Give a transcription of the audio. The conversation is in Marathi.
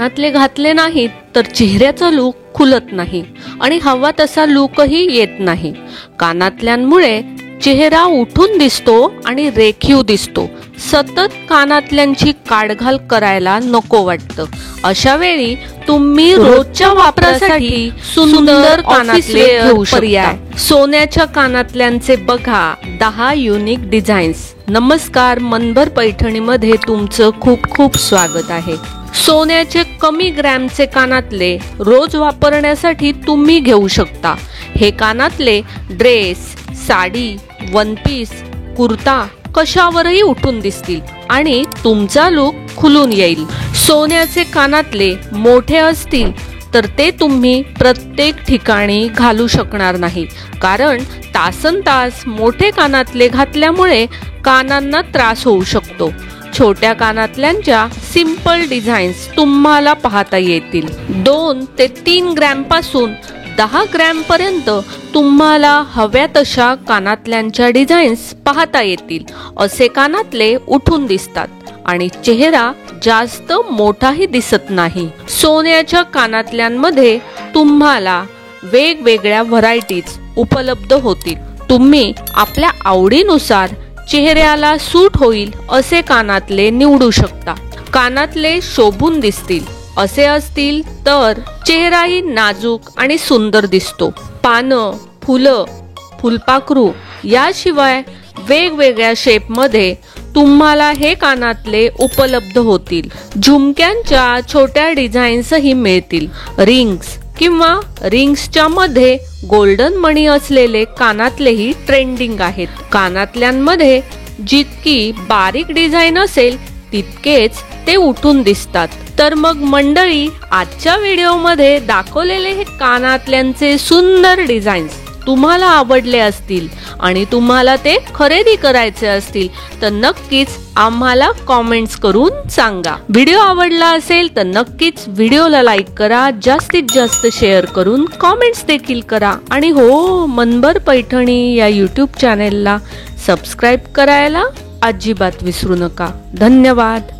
कानातले घातले नाहीत तर चेहऱ्याचा लूक खुलत नाही आणि हवा तसा लूकही येत नाही। कानातल्यांमुळे चेहरा उठून दिसतो आणि रेखीव दिसतो। सतत कानातल्यांची काढघाल करायला नको वाटतं। अशा वेळी तुम्ही रोजच्या वापरासाठी सुंदर कानातले घेऊ शकता। सोन्याच्या कानातल्यांचे बघा 10 युनिक डिझाईन्स। नमस्कार, मनभर पैठणीमध्ये तुमचं खूप खूप स्वागत आहे। सोन्याचे कमी ग्रॅमचे कानातले रोज वापरण्यासाठी तुम्ही घेऊ शकता। हे कानातले dress, sari, one piece, kurta कशावरही उठून दिसतील आणि तुमचा लूक खुलून येईल। सोन्याचे कानातले मोठे असतील तर ते तुम्ही प्रत्येक ठिकाणी घालू शकणार नाही, कारण तासनतास मोठे कानातले घातल्यामुळे कानांना त्रास होऊ शकतो। छोट्या कानातल्यांच्या सिंपल डिझाईन्स तुम्हाला पाहता येतील। 2 ते 3 ग्रॅम पासून 10 ग्रॅम पर्यंत तुम्हाला हव्या तशा कानातल्यांच्या डिझाईन्स पाहता येतील। असे कानातले उठून दिसतात आणि चेहरा जास्त मोठाही दिसत नाही। सोन्याच्या कानातल्यांमध्ये तुम्हाला वेगवेगळ्या व्हरायटीज उपलब्ध होतील। तुम्ही आपल्या आवडीनुसार चेहऱ्याला सूट होईल असे कानातले निवडू शकता। कानातले शोभून दिसतील असे असतील तर चेहराही नाजूक आणि सुंदर दिसतो। पानं, फुलं, फुलपाखरू याशिवाय वेगवेगळ्या शेपमध्ये तुम्हाला हे कानातले उपलब्ध होतील। झुमक्यांच्या छोट्या डिझाईन्सही मिळतील। रिंग्स किंवा रिंग्सच्या मध्ये गोल्डन मणी असलेले कानातलेही ट्रेंडिंग आहेत। कानातल्यांमध्ये जितकी बारीक डिझाईन असेल तितकेच ते उठून दिसतात। तर मग मंडळी, आजच्या व्हिडिओमध्ये दाखवलेले हे कानातल्यांचे सुंदर डिझाईन्स तुम्हाला आवडले असतील आणि तुम्हाला ते खरेदी करायचे असतील तर नक्कीच आम्हाला कॉमेंट्स करून सांगा। व्हिडिओ आवडला असेल तर नक्कीच व्हिडिओला लाईक करा, जास्तीत जास्त शेअर करून कॉमेंट्स देखील करा आणि हो, मनभर पैठणी या यूट्यूब चॅनेलला सबस्क्राईब करायला अजिबात विसरू नका। धन्यवाद।